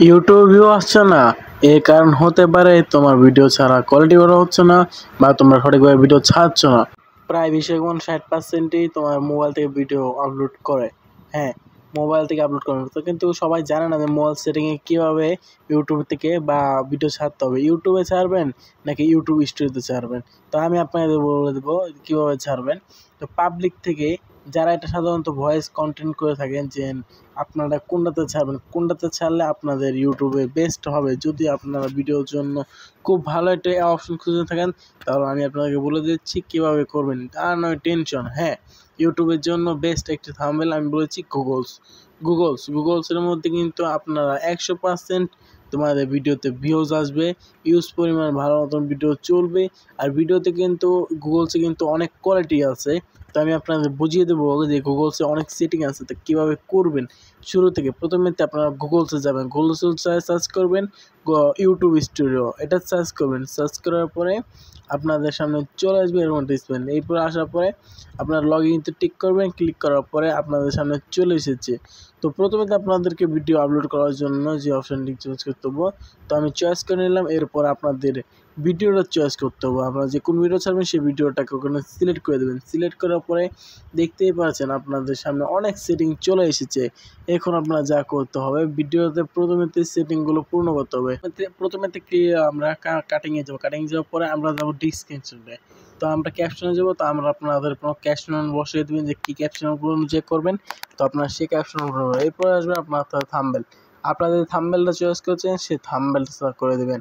YouTube view আসছে না, এর কারণ হতে পারে তোমার ভিডিও ছাড়া কোয়ালিটি ভালো হচ্ছে না বা তোমরা সঠিকভাবে ভিডিও ছাড়ছো না। প্রায় 20-60%ই তোমার মোবাইল থেকে ভিডিও আপলোড করে। হ্যাঁ, মোবাইল থেকে আপলোড করে তো, কিন্তু সবাই জানে না যে মোবাইল সেটিংয়ে কীভাবে ইউটিউব থেকে বা ভিডিও ছাড়তে হবে। ইউটিউবে ছাড়বেন নাকি ইউটিউব স্টুডিওতে ছাড়বেন, তো আমি আপনাদের বলে দেবো কীভাবে ছাড়বেন। তো পাবলিক থেকে যারা এটা সাধারণত ভয়েস কন্টেন্ট করে থাকেন যে আপনারা কোনটাতে ছাড়বেন, কোনটাতে ছাড়লে আপনাদের ইউটিউবে বেস্ট হবে। যদি আপনারা ভিডিওর জন্য খুব ভালো একটা অপশন খুঁজে থাকেন, তাহলে আমি আপনাকে বলে দিচ্ছি কীভাবে করবেন, আর নয় টেনশন। হ্যাঁ, ইউটিউবের জন্য বেস্ট একটি থাম্বনেল আমি বলেছি গুগলসের মধ্যে কিন্তু আপনারা 100% তোমাদের ভিডিওতে ভিউজ আসবে, ইউজ পরিমাণ ভালো মতন ভিডিও চলবে। আর ভিডিওতে কিন্তু গুগলসে কিন্তু অনেক কোয়ালিটি আছে, তো আমি আপনাদের বুঝিয়ে দেবো যে গুগলসে অনেক সেটিং আছে, তো কীভাবে করবেন। শুরু থেকে প্রথমেতে আপনারা গুগলসে যাবেন, গুগলসে সার্চ করবেন ইউটিউব স্টুডিও, এটা সার্চ করবেন। সার্চ করার পরে আপনাদের সামনে চলে আসবে এরকম ডিসপ্লে। এরপর আসার পরে আপনার লগ ইনতে টিক করবেন, ক্লিক করার পরে আপনাদের সামনে চলে এসেছে। তো প্রথমে তো আপনাদেরকে ভিডিও আপলোড করার জন্য যে অপশানটি চয়েস করতে হবে, তো আমি চয়েস করে নিলাম। এরপর আপনাদের ভিডিওটা চয়েস করতে হবে, আপনারা যে কোন ভিডিও ছাড়বেন সেই ভিডিওটাকে ওখানে সিলেক্ট করে দেবেন। সিলেক্ট করার পরে দেখতেই পাচ্ছেন আপনাদের সামনে অনেক সেটিং চলে এসেছে। এখন আপনারা যা করতে হবে, ভিডিওতে প্রথমেতে সেটিংগুলো পূর্ণ করতে হবে। প্রথমেতে আমরা কাটিংয়ে যাবো, কাটিং যাওয়ার পরে আমরা যাবো ডিসক্রিপশনে। তো আমরা ক্যাপশনে যাবো, তো আমরা আপনাদের কোনো ক্যাপশন বসিয়ে দেবেন যে কী ক্যাপশনগুলো অনুযায়ী করবেন, তো আপনারা সেই ক্যাপশনগুলো। এরপরে আসবে আপনার থাম্বনেল, আপনাদের থাম্বনেলটা চয়েস করছেন সেই থাম্বনেলটা করে দেবেন।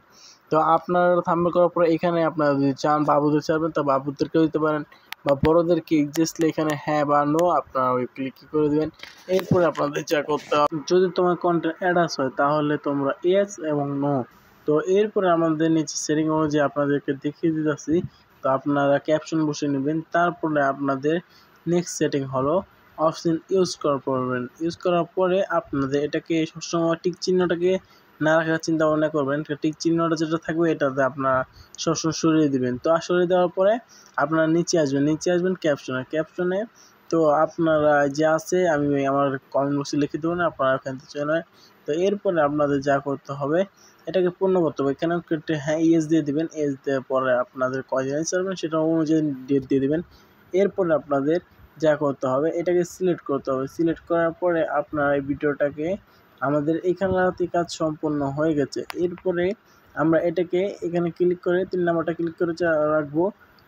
তো আপনার থাম্বনেল করার পরে এখানে আপনারা যদি চান বাবুদের ছাড়বেন তো বাবুদেরকেও দিতে পারেন, বা বড়োদেরকে এক্সাক্টলি এখানে হ্যাঁ বা নো আপনারা ওই ক্লিক করে দেবেন। এরপরে আপনাদের যা করতে হবে, যদি তোমার কন্টেন্ট অ্যাডাস হয় তাহলে তোমরা ইয়েস এবং নো। তো এরপরে আমাদের নিচে সেটিং অনুযায়ী আপনাদেরকে দেখিয়ে দিতেছি, তো আপনারা ক্যাপশন বসে নেবেন। তারপরে আপনাদের নেক্সট সেটিং হলো অপশন ইউজ করবেন। ইউজ করার পরে আপনাদের এটাকে সবসময় টিক চিহ্নটাকে না রাখার চিন্তা ভাবনা করবেন। টিক চিহ্নটা যেটা থাকবে এটাতে আপনারা সবসময় সরিয়ে দিবেন। তো সরিয়ে দেওয়ার পরে আপনারা নিচে আসবেন ক্যাপশনে। তো আপনারা যে আছে আমি আমার কমেন্ট বক্সে লিখে দেবো না, আপনারা এখান থেকে চলে। তো এরপরে আপনাদের যা করতে হবে, এটাকে পূর্ণ করতে হবে। এখানে হ্যাঁ ইয়েস দিয়ে দিবেন। ইয়েস দেওয়ার পরে আপনাদের কয়দিন ছাড়বেন সেটা অনুযায়ী ডেট দিয়ে দিবেন। এরপরে আপনাদের যা করতে হবে, এটাকে সিলেক্ট করতে হবে। সিলেক্ট করার পরে আপনারা এই ভিডিওটাকে আমাদের এখানে কাজ সম্পূর্ণ হয়ে গেছে। এরপরে আমরা এটাকে এখানে ক্লিক করে 3 নাম্বারটা ক্লিক করে রাখবো।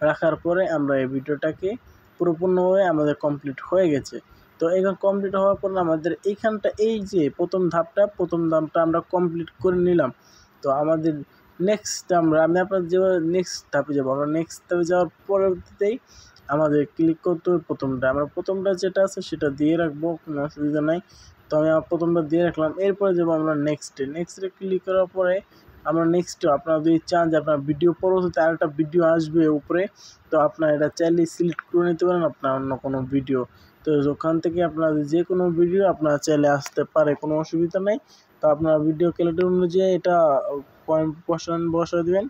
রাখার পরে আমরা এই ভিডিওটাকে পুরোপূর্ণভাবে আমাদের কমপ্লিট হয়ে গেছে। তো এখন কমপ্লিট হওয়ার পর আমাদের এইখানটা এই যে প্রথম ধাপটা আমরা কমপ্লিট করে নিলাম। তো আমাদের নেক্সট আমি আপনার যে নেক্সট ধাপে যাবো, আমরা নেক্সট ধাপে যাওয়ার পরবর্তীতেই আমাদের ক্লিক করতে হবে আমরা প্রথমটা যেটা আছে সেটা দিয়ে রাখবো, কোনো অসুবিধা নাই। তো আমি আমার প্রথমটা দিয়ে রাখলাম। এরপরে যাবো আমরা নেক্সটে ক্লিক করার পরে আমরা আপনারা যদি চান যে আপনার ভিডিও পরবর্তীতে আরেকটা ভিডিও আসবে উপরে, তো আপনারা এটা চাইলে সিলেক্ট করে নিতে পারেন আপনার অন্য কোনো ভিডিও। তো ওখান থেকে আপনাদের যে কোনো ভিডিও আপনারা চাইলে আসতে পারে, কোনো অসুবিধা নেই। তো আপনারা ভিডিও কোয়ালিটি অনুযায়ী এটা পয়েন্ট বসায় দেবেন।